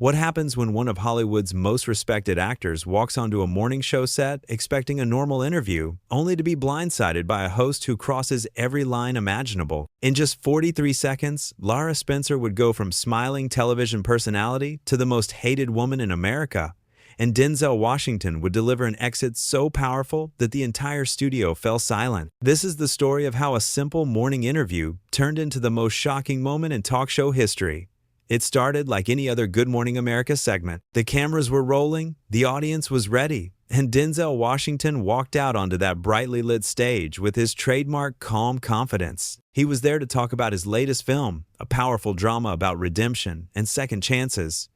What happens when one of Hollywood's most respected actors walks onto a morning show set expecting a normal interview, only to be blindsided by a host who crosses every line imaginable? In just 43 seconds, Lara Spencer would go from smiling television personality to the most hated woman in America. And Denzel Washington would deliver an exit so powerful that the entire studio fell silent. This is the story of how a simple morning interview turned into the most shocking moment in talk show history. It started like any other Good Morning America segment. The cameras were rolling, the audience was ready, and Denzel Washington walked out onto that brightly lit stage with his trademark calm confidence. He was there to talk about his latest film, a powerful drama about redemption and second chances.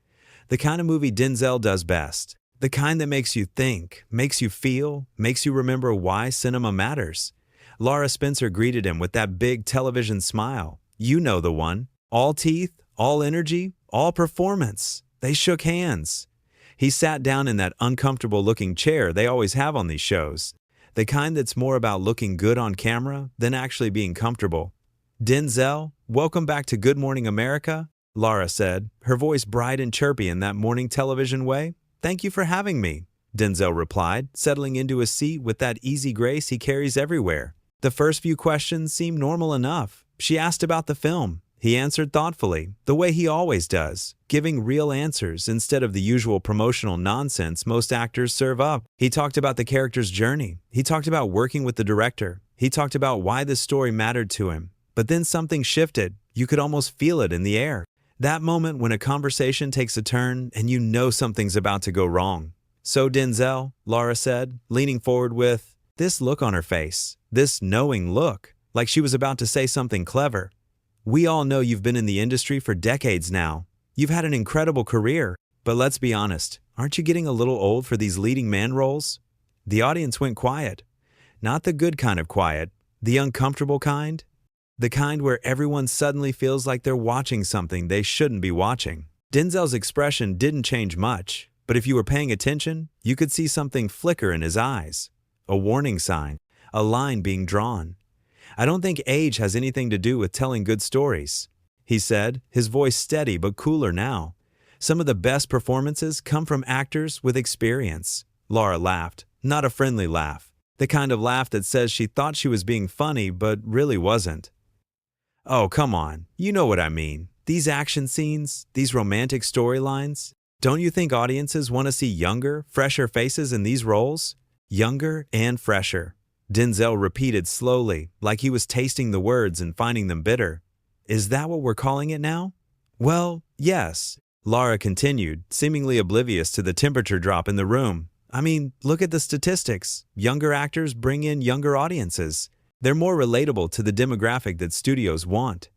The kind of movie Denzel does best. The kind that makes you think, makes you feel, makes you remember why cinema matters. Lara Spencer greeted him with that big television smile. You know the one. All teeth, all energy, all performance. They shook hands. He sat down in that uncomfortable-looking chair they always have on these shows, the kind that's more about looking good on camera than actually being comfortable. Denzel, welcome back to Good Morning America, Lara said, her voice bright and chirpy in that morning television way. Thank you for having me, Denzel replied, settling into his seat with that easy grace he carries everywhere. The first few questions seemed normal enough. She asked about the film. He answered thoughtfully, the way he always does, giving real answers instead of the usual promotional nonsense most actors serve up. He talked about the character's journey. He talked about working with the director. He talked about why this story mattered to him. But then something shifted. You could almost feel it in the air. That moment when a conversation takes a turn and you know something's about to go wrong. So Denzel, Lara said, leaning forward with this look on her face, this knowing look, like she was about to say something clever. We all know you've been in the industry for decades now. You've had an incredible career, but let's be honest, aren't you getting a little old for these leading man roles? The audience went quiet. Not the good kind of quiet, the uncomfortable kind. The kind where everyone suddenly feels like they're watching something they shouldn't be watching. Denzel's expression didn't change much, but if you were paying attention, you could see something flicker in his eyes. A warning sign, a line being drawn. I don't think age has anything to do with telling good stories, he said, his voice steady but cooler now. Some of the best performances come from actors with experience. Lara laughed, not a friendly laugh, the kind of laugh that says she thought she was being funny but really wasn't. Oh, come on, you know what I mean. These action scenes, these romantic storylines. Don't you think audiences want to see younger, fresher faces in these roles? Younger and fresher. Denzel repeated slowly, like he was tasting the words and finding them bitter. Is that what we're calling it now? Well, yes, Lara continued, seemingly oblivious to the temperature drop in the room. I mean, look at the statistics. Younger actors bring in younger audiences. They're more relatable to the demographic that studios want.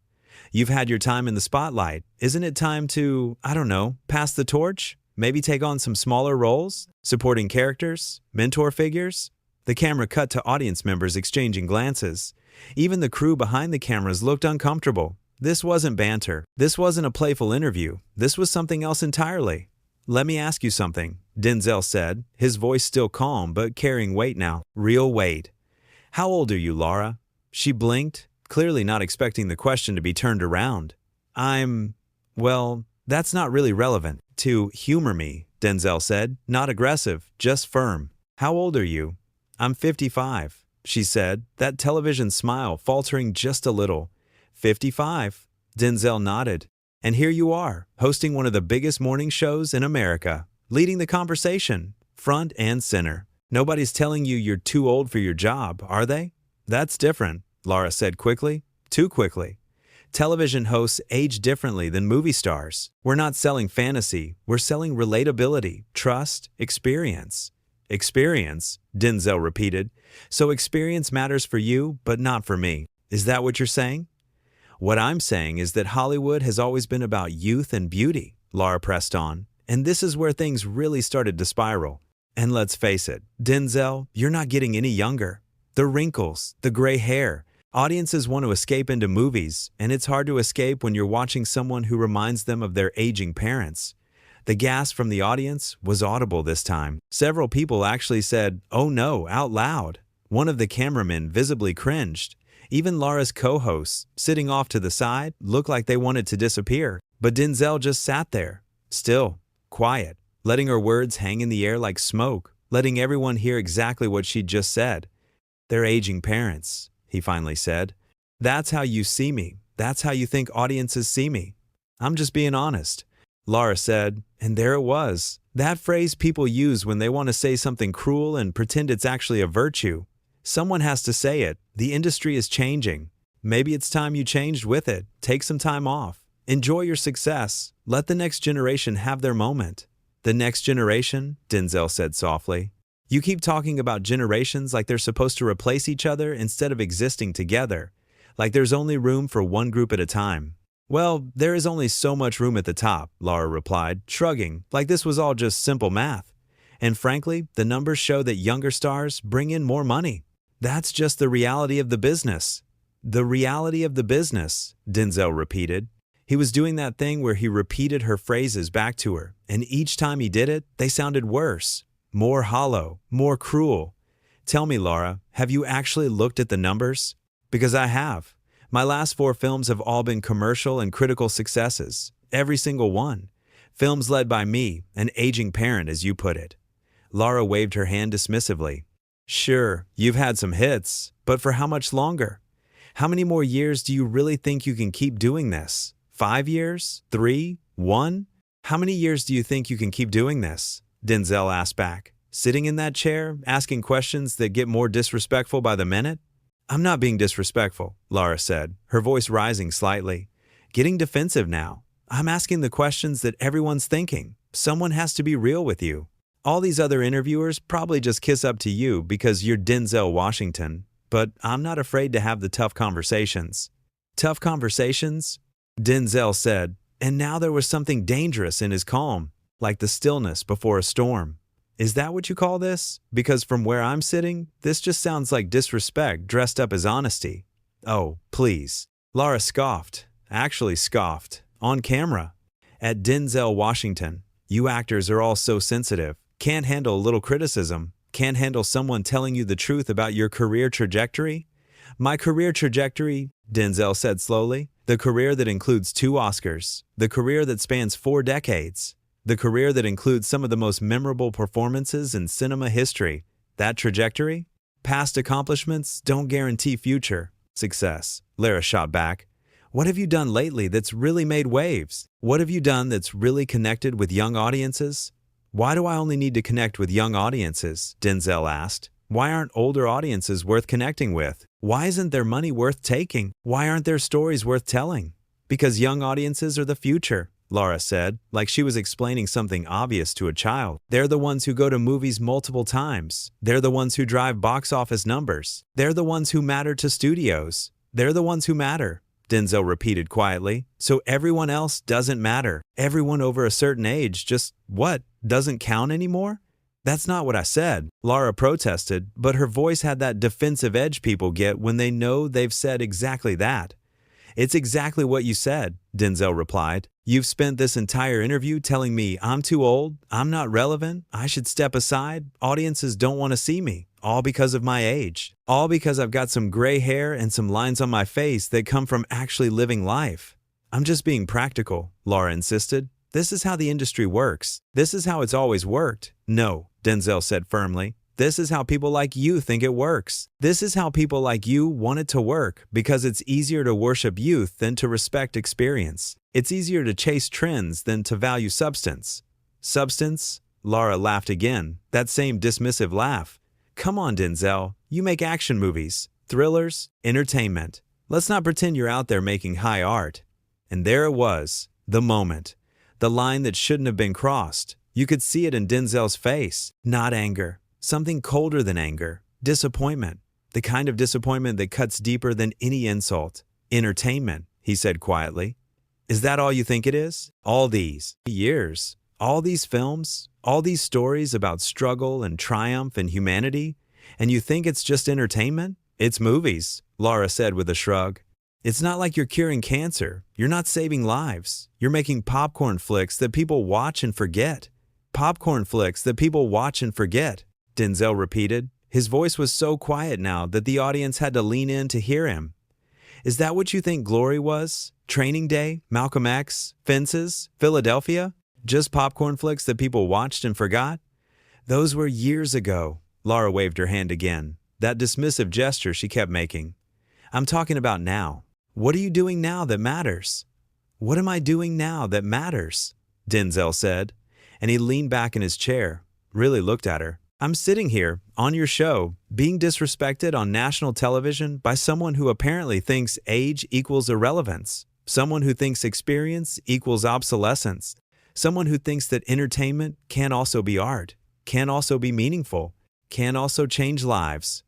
You've had your time in the spotlight. Isn't it time to, I don't know, pass the torch? Maybe take on some smaller roles? Supporting characters? Mentor figures? The camera cut to audience members exchanging glances. Even the crew behind the cameras looked uncomfortable. This wasn't banter. This wasn't a playful interview. This was something else entirely. Let me ask you something, Denzel said, his voice still calm but carrying weight now. Real weight. How old are you, Lara? She blinked, clearly not expecting the question to be turned around. Well, that's not really relevant. To humor me, Denzel said, not aggressive, just firm. How old are you? I'm 55, she said, that television smile faltering just a little. 55, Denzel nodded. And here you are, hosting one of the biggest morning shows in America, leading the conversation, front and center. Nobody's telling you you're too old for your job, are they? That's different, Lara said quickly, too quickly. Television hosts age differently than movie stars. We're not selling fantasy, we're selling relatability, trust, experience. Experience, Denzel repeated. So experience matters for you, but not for me. Is that what you're saying? What I'm saying is that Hollywood has always been about youth and beauty, Lara pressed on. And this is where things really started to spiral. And let's face it, Denzel, you're not getting any younger. The wrinkles, the gray hair. Audiences want to escape into movies, and it's hard to escape when you're watching someone who reminds them of their aging parents. The gasp from the audience was audible this time. Several people actually said, "Oh no," out loud. One of the cameramen visibly cringed. Even Lara's co-hosts, sitting off to the side, looked like they wanted to disappear. But Denzel just sat there, still, quiet, letting her words hang in the air like smoke, letting everyone hear exactly what she'd just said. "They're aging parents," he finally said. "That's how you see me. That's how you think audiences see me. I'm just being honest." Lara said, and there it was. That phrase people use when they want to say something cruel and pretend it's actually a virtue. Someone has to say it. The industry is changing. Maybe it's time you changed with it. Take some time off. Enjoy your success. Let the next generation have their moment. "The next generation?" Denzel said softly. "You keep talking about generations like they're supposed to replace each other instead of existing together, like there's only room for one group at a time." "Well, there is only so much room at the top," Lara replied, shrugging, like this was all just simple math. "And frankly, the numbers show that younger stars bring in more money. That's just the reality of the business." "The reality of the business," Denzel repeated. He was doing that thing where he repeated her phrases back to her, and each time he did it, they sounded worse, more hollow, more cruel. "Tell me, Lara, have you actually looked at the numbers?" "Because I have. My last 4 films have all been commercial and critical successes, every single one. Films led by me, an aging parent, as you put it." Lara waved her hand dismissively. "Sure, you've had some hits, but for how much longer? How many more years do you really think you can keep doing this? 5 years? 3? 1? How many years do you think you can keep doing this?" Denzel asked back, sitting in that chair, asking questions that get more disrespectful by the minute. "I'm not being disrespectful," Lara said, her voice rising slightly. "Getting defensive now. I'm asking the questions that everyone's thinking. Someone has to be real with you. All these other interviewers probably just kiss up to you because you're Denzel Washington, but I'm not afraid to have the tough conversations." "Tough conversations?" Denzel said, and now there was something dangerous in his calm, like the stillness before a storm. "Is that what you call this? Because from where I'm sitting, this just sounds like disrespect dressed up as honesty." "Oh, please." Lara scoffed, actually scoffed, on camera. At Denzel Washington, "You actors are all so sensitive, can't handle a little criticism, can't handle someone telling you the truth about your career trajectory." "My career trajectory," Denzel said slowly, "the career that includes 2 Oscars, the career that spans 4 decades, the career that includes some of the most memorable performances in cinema history. That trajectory? Past accomplishments don't guarantee future success." Lara shot back. "What have you done lately that's really made waves? What have you done that's really connected with young audiences?" "Why do I only need to connect with young audiences?" Denzel asked. "Why aren't older audiences worth connecting with? Why isn't their money worth taking? Why aren't their stories worth telling?" "Because young audiences are the future," Lara said, like she was explaining something obvious to a child. "They're the ones who go to movies multiple times. They're the ones who drive box office numbers. They're the ones who matter to studios. They're the ones who matter," Denzel repeated quietly. "So everyone else doesn't matter. Everyone over a certain age just, what, doesn't count anymore?" "That's not what I said," Lara protested, but her voice had that defensive edge people get when they know they've said exactly that. "It's exactly what you said," Denzel replied. "You've spent this entire interview telling me I'm too old, I'm not relevant, I should step aside, audiences don't want to see me, all because of my age, all because I've got some gray hair and some lines on my face that come from actually living life." "I'm just being practical," Lara insisted. "This is how the industry works. This is how it's always worked." "No," Denzel said firmly. "This is how people like you think it works. This is how people like you want it to work because it's easier to worship youth than to respect experience. It's easier to chase trends than to value substance." "Substance?" Lara laughed again, that same dismissive laugh. "Come on, Denzel. You make action movies, thrillers, entertainment. Let's not pretend you're out there making high art." And there it was, the moment. The line that shouldn't have been crossed. You could see it in Denzel's face. Not anger. Something colder than anger. Disappointment. The kind of disappointment that cuts deeper than any insult. "Entertainment," he said quietly. "Is that all you think it is? All these years, all these films, all these stories about struggle and triumph and humanity, and you think it's just entertainment? It's movies," Lara said with a shrug. "It's not like you're curing cancer. You're not saving lives. You're making popcorn flicks that people watch and forget." "Popcorn flicks that people watch and forget," Denzel repeated. His voice was so quiet now that the audience had to lean in to hear him. "Is that what you think glory was? Training Day, Malcolm X, Fences, Philadelphia?" Just popcorn flicks that people watched and forgot? Those were years ago. Lara waved her hand again, that dismissive gesture she kept making. I'm talking about now. What are you doing now that matters? What am I doing now that matters? Denzel said, and he leaned back in his chair, really looked at her. I'm sitting here, on your show, being disrespected on national television by someone who apparently thinks age equals irrelevance, someone who thinks experience equals obsolescence, someone who thinks that entertainment can also be art, can also be meaningful, can also change lives.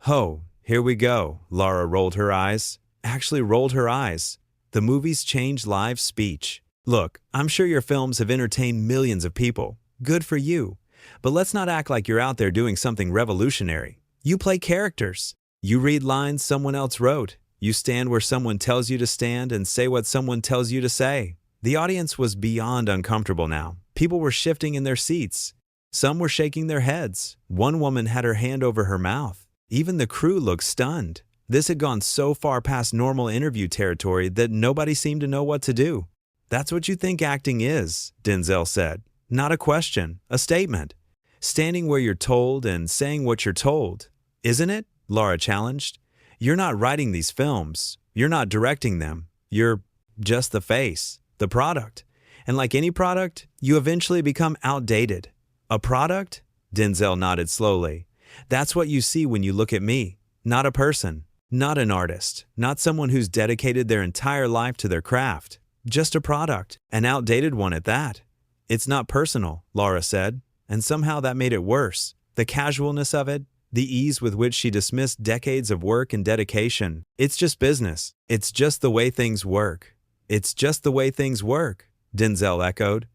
Oh, here we go, Lara rolled her eyes. Actually rolled her eyes. The movies change lives speech. Look, I'm sure your films have entertained millions of people. Good for you. But let's not act like you're out there doing something revolutionary. You play characters. You read lines someone else wrote. You stand where someone tells you to stand and say what someone tells you to say. The audience was beyond uncomfortable now. People were shifting in their seats. Some were shaking their heads. One woman had her hand over her mouth. Even the crew looked stunned. This had gone so far past normal interview territory that nobody seemed to know what to do. That's what you think acting is, Denzel said. Not a question, a statement. Standing where you're told and saying what you're told. Isn't it? Lara challenged. You're not writing these films. You're not directing them. You're just the face, the product. And like any product, you eventually become outdated. A product? Denzel nodded slowly. That's what you see when you look at me. Not a person. Not an artist. Not someone who's dedicated their entire life to their craft. Just a product. An outdated one at that. It's not personal, Lara said. And somehow that made it worse. The casualness of it, the ease with which she dismissed decades of work and dedication. It's just business. It's just the way things work. It's just the way things work, Denzel echoed.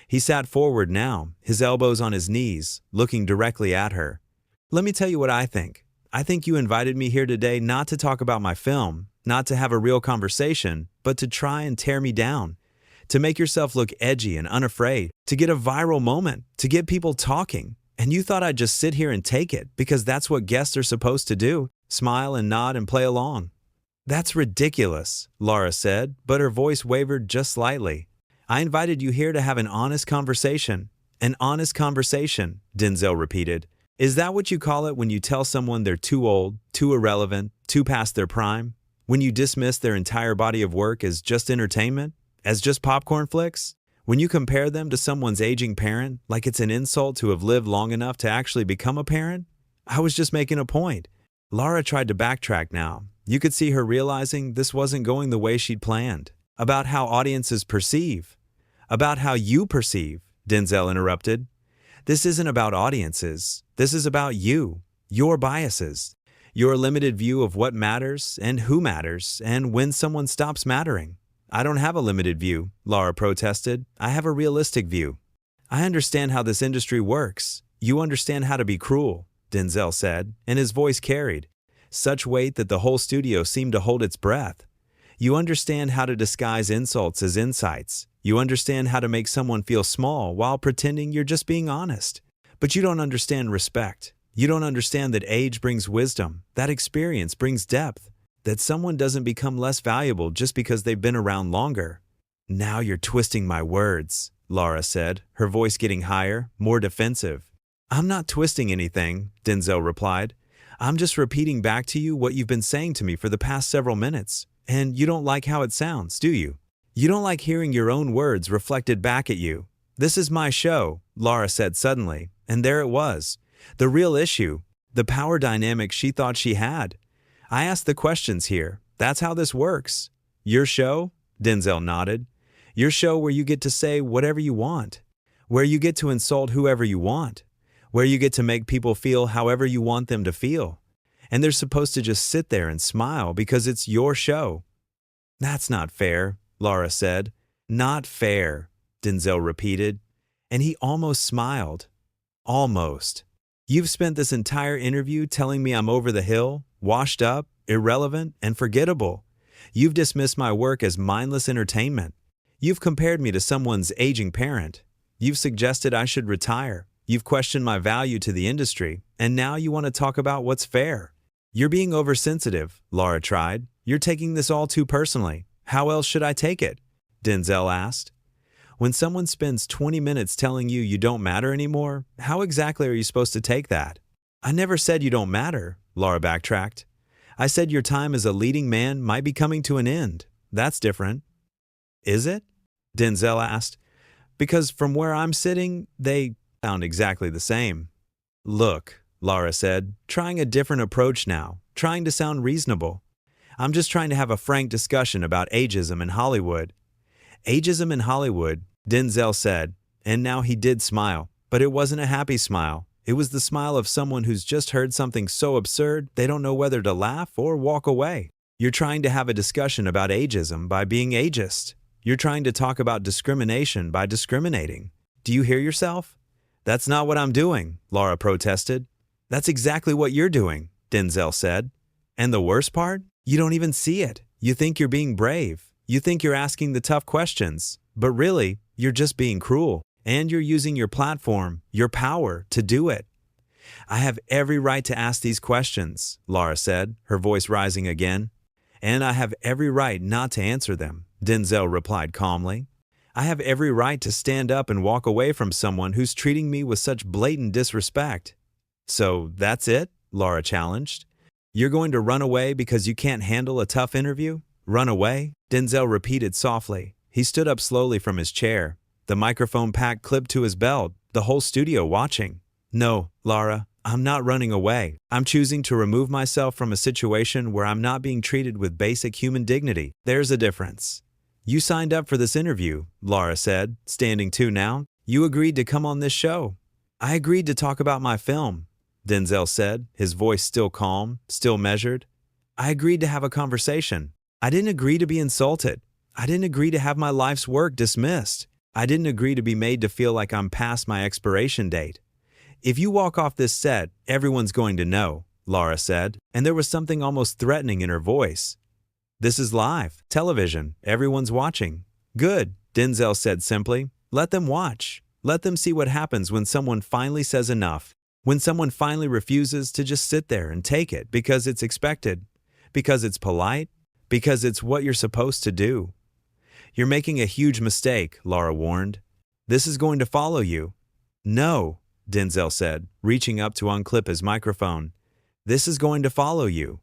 He sat forward now, his elbows on his knees, looking directly at her. Let me tell you what I think. I think you invited me here today not to talk about my film, not to have a real conversation, but to try and tear me down. To make yourself look edgy and unafraid, to get a viral moment, to get people talking. And you thought I'd just sit here and take it because that's what guests are supposed to do, smile and nod and play along. That's ridiculous, Lara said, but her voice wavered just slightly. I invited you here to have an honest conversation. An honest conversation, Denzel repeated. Is that what you call it when you tell someone they're too old, too irrelevant, too past their prime? When you dismiss their entire body of work as just entertainment? As just popcorn flicks? When you compare them to someone's aging parent, like it's an insult to have lived long enough to actually become a parent? I was just making a point. Lara tried to backtrack now. You could see her realizing this wasn't going the way she'd planned. About how audiences perceive. About how you perceive, Denzel interrupted. This isn't about audiences. This is about you, your biases, your limited view of what matters and who matters and when someone stops mattering. I don't have a limited view, Lara protested. I have a realistic view. I understand how this industry works. You understand how to be cruel, Denzel said, and his voice carried such weight that the whole studio seemed to hold its breath. You understand how to disguise insults as insights. You understand how to make someone feel small while pretending you're just being honest. But you don't understand respect. You don't understand that age brings wisdom, that experience brings depth, that someone doesn't become less valuable just because they've been around longer. Now you're twisting my words, Lara said, her voice getting higher, more defensive. I'm not twisting anything, Denzel replied. I'm just repeating back to you what you've been saying to me for the past several minutes. And you don't like how it sounds, do you? You don't like hearing your own words reflected back at you. This is my show, Lara said suddenly, and there it was. The real issue, the power dynamic she thought she had. I asked the questions here. That's how this works. Your show? Denzel nodded. Your show where you get to say whatever you want. Where you get to insult whoever you want. Where you get to make people feel however you want them to feel. And they're supposed to just sit there and smile because it's your show. That's not fair, Lara said. Not fair, Denzel repeated. And he almost smiled. Almost. You've spent this entire interview telling me I'm over the hill, washed up, irrelevant, and forgettable. You've dismissed my work as mindless entertainment. You've compared me to someone's aging parent. You've suggested I should retire. You've questioned my value to the industry, and now you want to talk about what's fair. You're being oversensitive, Lara tried. You're taking this all too personally. How else should I take it? Denzel asked. When someone spends 20 minutes telling you you don't matter anymore, how exactly are you supposed to take that? I never said you don't matter, Lara backtracked. I said your time as a leading man might be coming to an end. That's different. Is it? Denzel asked. Because from where I'm sitting, they sound exactly the same. Look, Lara said, trying a different approach now, trying to sound reasonable. I'm just trying to have a frank discussion about ageism in Hollywood. Ageism in Hollywood, Denzel said, and now he did smile, but it wasn't a happy smile. It was the smile of someone who's just heard something so absurd they don't know whether to laugh or walk away. You're trying to have a discussion about ageism by being ageist. You're trying to talk about discrimination by discriminating. Do you hear yourself? That's not what I'm doing, Lara protested. That's exactly what you're doing, Denzel said. And the worst part? You don't even see it. You think you're being brave. You think you're asking the tough questions. But really, you're just being cruel. And you're using your platform, your power, to do it. I have every right to ask these questions, Lara said, her voice rising again. And I have every right not to answer them, Denzel replied calmly. I have every right to stand up and walk away from someone who's treating me with such blatant disrespect. So that's it? Lara challenged. You're going to run away because you can't handle a tough interview? Run away? Denzel repeated softly. He stood up slowly from his chair, the microphone pack clipped to his belt, the whole studio watching. No, Lara, I'm not running away. I'm choosing to remove myself from a situation where I'm not being treated with basic human dignity. There's a difference. You signed up for this interview, Lara said, standing to now. You agreed to come on this show. I agreed to talk about my film, Denzel said, his voice still calm, still measured. I agreed to have a conversation. I didn't agree to be insulted. I didn't agree to have my life's work dismissed. I didn't agree to be made to feel like I'm past my expiration date. If you walk off this set, everyone's going to know, Lara said, and there was something almost threatening in her voice. This is live, television, everyone's watching. Good, Denzel said simply. Let them watch. Let them see what happens when someone finally says enough. When someone finally refuses to just sit there and take it because it's expected, because it's polite, because it's what you're supposed to do. You're making a huge mistake, Lara warned. This is going to follow you. No, Denzel said, reaching up to unclip his microphone. This is going to follow you.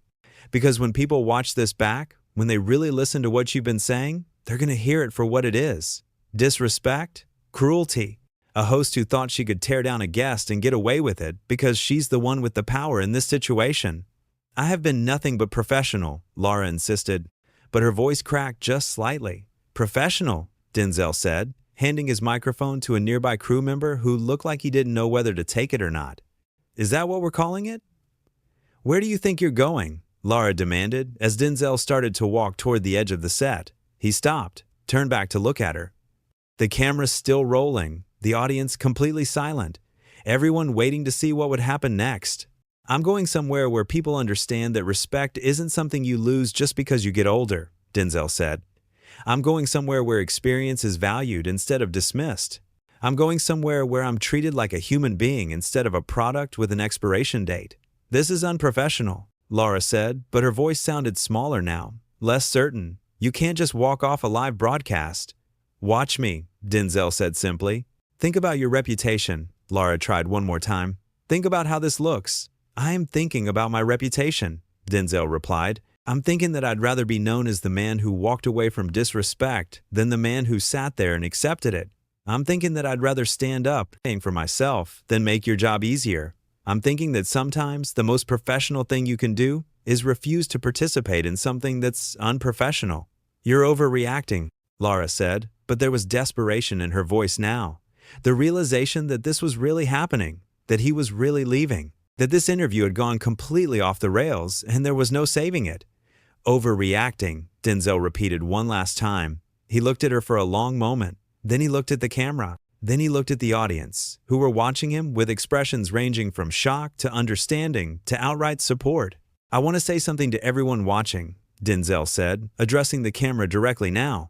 Because when people watch this back, when they really listen to what you've been saying, they're going to hear it for what it is. Disrespect, cruelty. A host who thought she could tear down a guest and get away with it because she's the one with the power in this situation. I have been nothing but professional, Lara insisted, but her voice cracked just slightly. Professional, Denzel said, handing his microphone to a nearby crew member who looked like he didn't know whether to take it or not. Is that what we're calling it? Where do you think you're going? Lara demanded as Denzel started to walk toward the edge of the set. He stopped, turned back to look at her. The camera's still rolling, the audience completely silent, everyone waiting to see what would happen next. I'm going somewhere where people understand that respect isn't something you lose just because you get older, Denzel said. I'm going somewhere where experience is valued instead of dismissed. I'm going somewhere where I'm treated like a human being instead of a product with an expiration date. This is unprofessional, Lara said, but her voice sounded smaller now, less certain. You can't just walk off a live broadcast. Watch me, Denzel said simply. Think about your reputation, Lara tried one more time. Think about how this looks. I am thinking about my reputation, Denzel replied. I'm thinking that I'd rather be known as the man who walked away from disrespect than the man who sat there and accepted it. I'm thinking that I'd rather stand up for myself than make your job easier. I'm thinking that sometimes the most professional thing you can do is refuse to participate in something that's unprofessional. You're overreacting, Lara said, but there was desperation in her voice now. The realization that this was really happening, that he was really leaving, that this interview had gone completely off the rails and there was no saving it. Overreacting, Denzel repeated one last time. He looked at her for a long moment. Then he looked at the camera. Then he looked at the audience, who were watching him with expressions ranging from shock to understanding to outright support. I want to say something to everyone watching, Denzel said, addressing the camera directly now.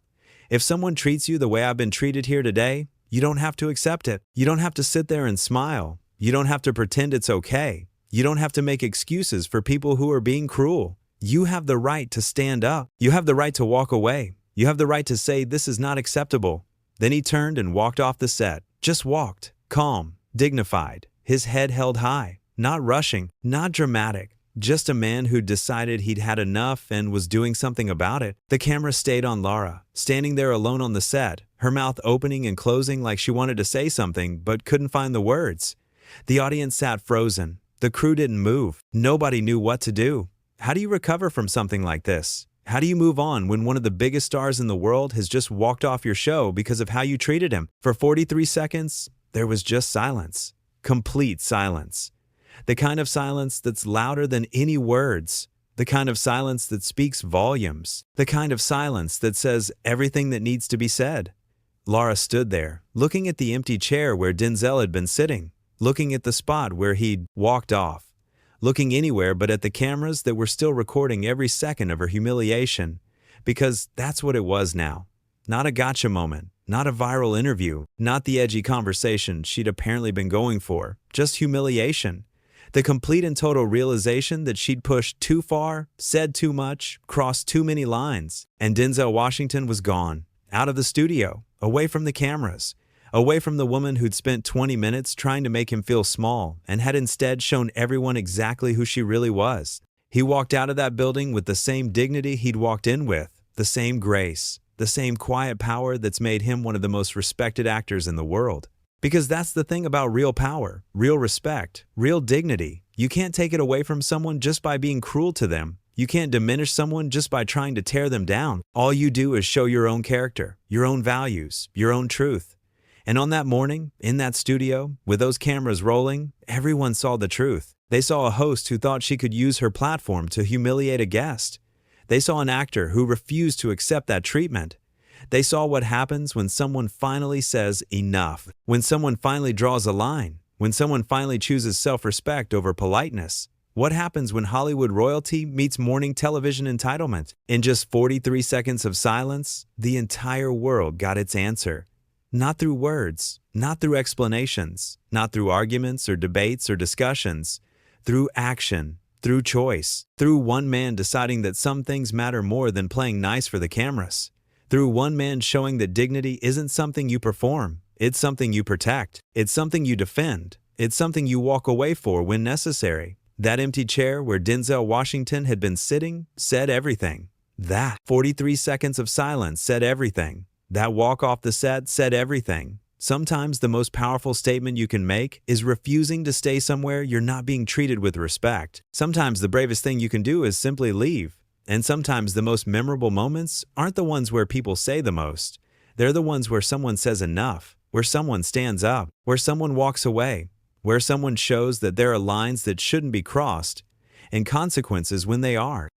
If someone treats you the way I've been treated here today, you don't have to accept it. You don't have to sit there and smile. You don't have to pretend it's okay. You don't have to make excuses for people who are being cruel. You have the right to stand up. You have the right to walk away. You have the right to say this is not acceptable. Then he turned and walked off the set. Just walked, calm, dignified, his head held high, not rushing, not dramatic. Just a man who'd decided he'd had enough and was doing something about it. The camera stayed on Lara, standing there alone on the set, her mouth opening and closing like she wanted to say something but couldn't find the words. The audience sat frozen. The crew didn't move. Nobody knew what to do. How do you recover from something like this? How do you move on when one of the biggest stars in the world has just walked off your show because of how you treated him? For 43 seconds, there was just silence. Complete silence. The kind of silence that's louder than any words. The kind of silence that speaks volumes. The kind of silence that says everything that needs to be said. Lara stood there, looking at the empty chair where Denzel had been sitting, looking at the spot where he'd walked off, looking anywhere but at the cameras that were still recording every second of her humiliation. Because that's what it was now. Not a gotcha moment, not a viral interview, not the edgy conversation she'd apparently been going for, just humiliation. The complete and total realization that she'd pushed too far, said too much, crossed too many lines, and Denzel Washington was gone, out of the studio, away from the cameras, away from the woman who'd spent 20 minutes trying to make him feel small and had instead shown everyone exactly who she really was. He walked out of that building with the same dignity he'd walked in with, the same grace, the same quiet power that's made him one of the most respected actors in the world. Because that's the thing about real power, real respect, real dignity. You can't take it away from someone just by being cruel to them. You can't diminish someone just by trying to tear them down. All you do is show your own character, your own values, your own truth. And on that morning, in that studio, with those cameras rolling, everyone saw the truth. They saw a host who thought she could use her platform to humiliate a guest. They saw an actor who refused to accept that treatment. They saw what happens when someone finally says enough, when someone finally draws a line, when someone finally chooses self-respect over politeness. What happens when Hollywood royalty meets morning television entitlement? In just 43 seconds of silence, the entire world got its answer. Not through words, not through explanations, not through arguments or debates or discussions, through action, through choice, through one man deciding that some things matter more than playing nice for the cameras. Through one man showing that dignity isn't something you perform, it's something you protect, it's something you defend, it's something you walk away for when necessary. That empty chair where Denzel Washington had been sitting said everything. That 43 seconds of silence said everything. That walk off the set said everything. Sometimes the most powerful statement you can make is refusing to stay somewhere you're not being treated with respect. Sometimes the bravest thing you can do is simply leave. And sometimes the most memorable moments aren't the ones where people say the most. They're the ones where someone says enough, where someone stands up, where someone walks away, where someone shows that there are lines that shouldn't be crossed, and consequences when they are.